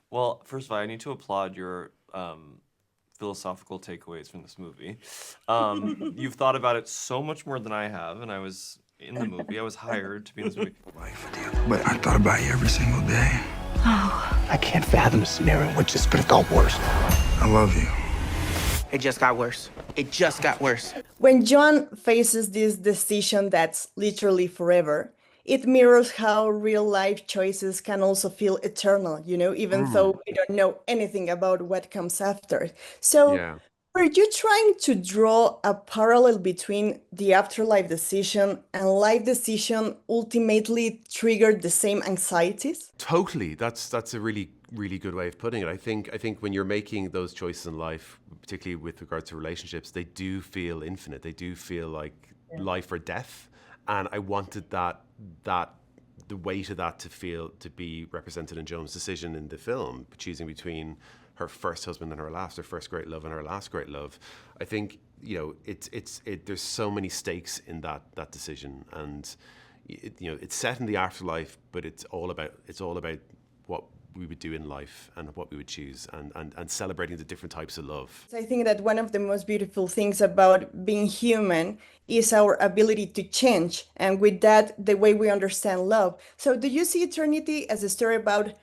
Well, first of all, I need to applaud your philosophical takeaways from this movie. You've thought about it so much more than I have, and I was in the movie. I was hired to be in this movie. Life with you. But I thought about you every single day. I can't fathom a scenario in which this could have got worse. I love you. It just got worse. It just got worse. When John faces this decision that's literally forever, it mirrors how real life choices can also feel eternal, even though we don't know anything about what comes after. So, Yeah. were you trying to draw a parallel between the afterlife decision and life decision ultimately triggered the same anxieties? Totally. That's a really good way of putting it. I think when you're making those choices in life, particularly with regards to relationships, they do feel infinite. They do feel like life or death. And I wanted that the weight of that to be represented in Joan's decision in the film, choosing between her first husband and her last, her first great love and her last great love. I think, there's so many stakes in that decision, and it's set in the afterlife, but it's all about what we would do in life and what we would choose, and celebrating the different types of love. I think that one of the most beautiful things about being human is our ability to change, and with that, the way we understand love. So, do you see Eternity as a story about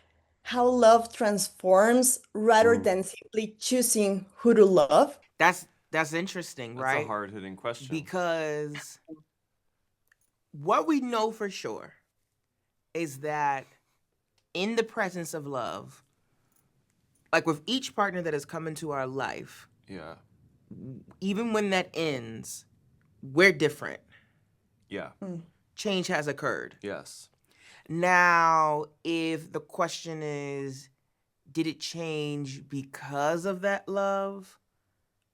how love transforms rather than simply choosing who to love? That's interesting, That's right? a hard-hitting question. Because what we know for sure is that in the presence of love, like with each partner that has come into our life, Yeah. even when that ends, we're different. Yeah. Change has occurred. Yes. Now, if the question is, did it change because of that love?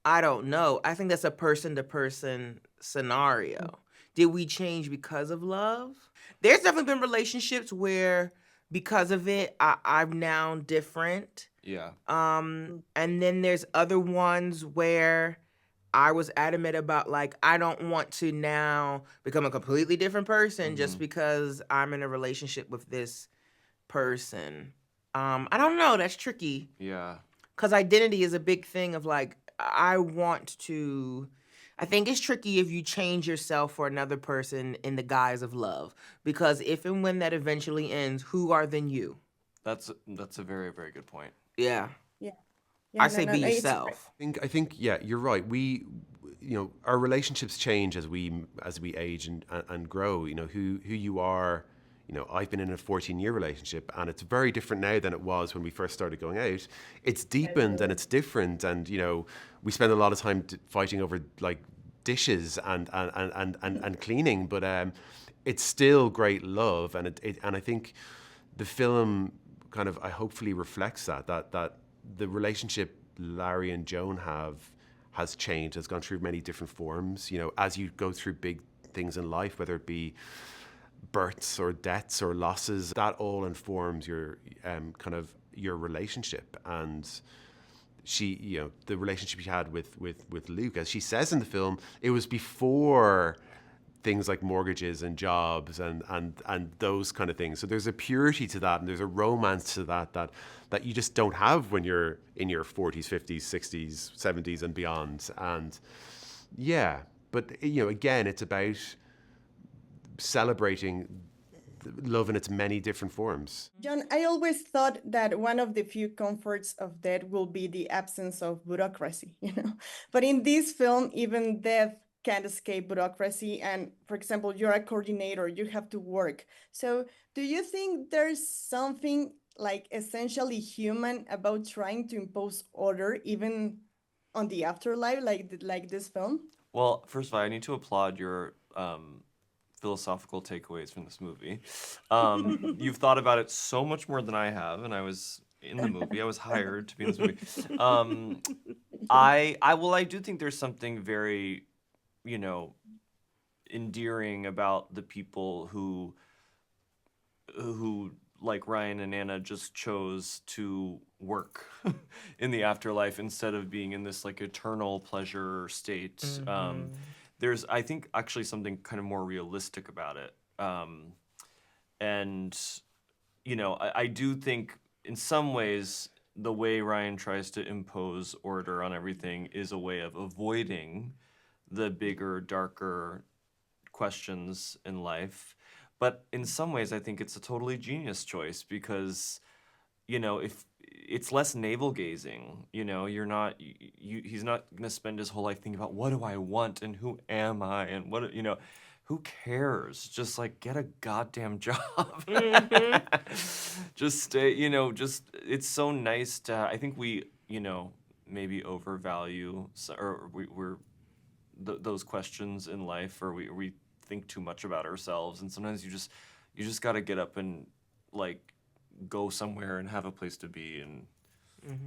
I don't know. I think that's a person-to-person scenario. Did we change because of love? There's definitely been relationships where because of it, I'm now different. Yeah. And then there's other ones where I was adamant about, like, I don't want to now become a completely different person just because I'm in a relationship with this person. I don't know. That's tricky. Yeah. Because identity is a big thing of, like, I think it's tricky if you change yourself for another person in the guise of love. Because if and when that eventually ends, who are then you? That's a very, very good point. Yeah. Yeah. I say be it's- yourself. I think, yeah, you're right. Our relationships change as we age and grow. Who you are. I've been in a 14-year relationship, and it's very different now than it was when we first started going out. It's deepened and it's different, and we spend a lot of time fighting over like dishes and cleaning, but it's still great love, and and I think the film kind of hopefully reflects that the relationship Larry and Joan has changed, has gone through many different forms. As you go through big things in life, whether it be births or deaths or losses, that all informs your kind of your relationship. And she, the relationship she had with Luke, as she says in the film, it was before things like mortgages and jobs and those kind of things. So there's a purity to that, and there's a romance to that you just don't have when you're in your 40s, 50s, 60s, 70s and beyond. And yeah, but again, it's about celebrating love in its many different forms. John, I always thought that one of the few comforts of death will be the absence of bureaucracy, But in this film, even death can't escape bureaucracy. And for example, you're a coordinator, you have to work. So do you think there's something like essentially human about trying to impose order even on the afterlife, like this film? Well, first of all, I need to applaud your philosophical takeaways from this movie. You've thought about it so much more than I have, and I was in the movie. I was hired to be in this movie. I do think there's something very, endearing about the people who like Ryan and Anna just chose to work in the afterlife instead of being in this like eternal pleasure state. There's, I think, actually something kind of more realistic about it. And, I do think in some ways, the way Ryan tries to impose order on everything is a way of avoiding the bigger, darker questions in life. But in some ways, I think it's a totally genius choice because, if it's less navel gazing, you're not, he's not going to spend his whole life thinking about what do I want and who am I and who cares? Just like get a goddamn job. Just stay, it's so nice to, I think we, maybe overvalue or we're those questions in life, or we think too much about ourselves, and sometimes you just got to get up and like go somewhere and have a place to be, and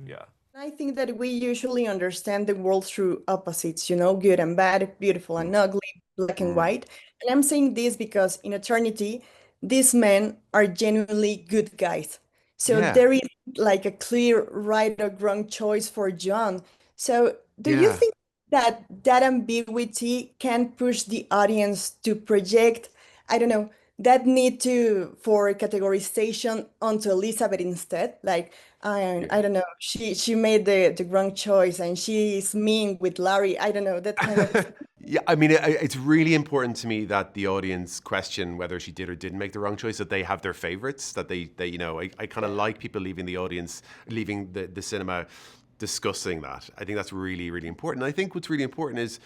yeah. I think that we usually understand the world through opposites, good and bad, beautiful and ugly, black and white. And I'm saying this because in Eternity, these men are genuinely good guys. So Yeah. there is like a clear right or wrong choice for John. So do you Yeah. think that that ambiguity can push the audience to project, I don't know, that need to for categorization onto Elizabeth instead? Like, I don't know, she made the wrong choice and she is mean with Larry. I don't know, that kind of. Yeah, I mean, it's really important to me that the audience question whether she did or didn't make the wrong choice, that they have their favorites, that they I kind of like people leaving the cinema discussing that. I think that's really, really important. I think what's really important is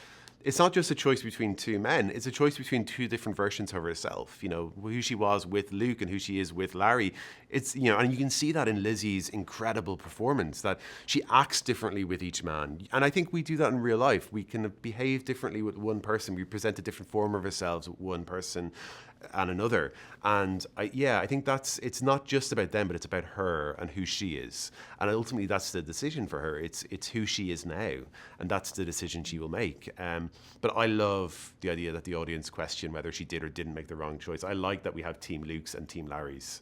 it's not just a choice between two men, it's a choice between two different versions of herself, who she was with Luke and who she is with Larry. It's, and you can see that in Lizzie's incredible performance, that she acts differently with each man. And I think we do that in real life. We can behave differently with one person. We present a different form of ourselves with one person and another. And I think it's not just about them, but it's about her and who she is. And ultimately that's the decision for her. It's who she is now, and that's the decision she will make. But I love the idea that the audience question whether she did or didn't make the wrong choice. I like that we have Team Luke's and Team Larry's.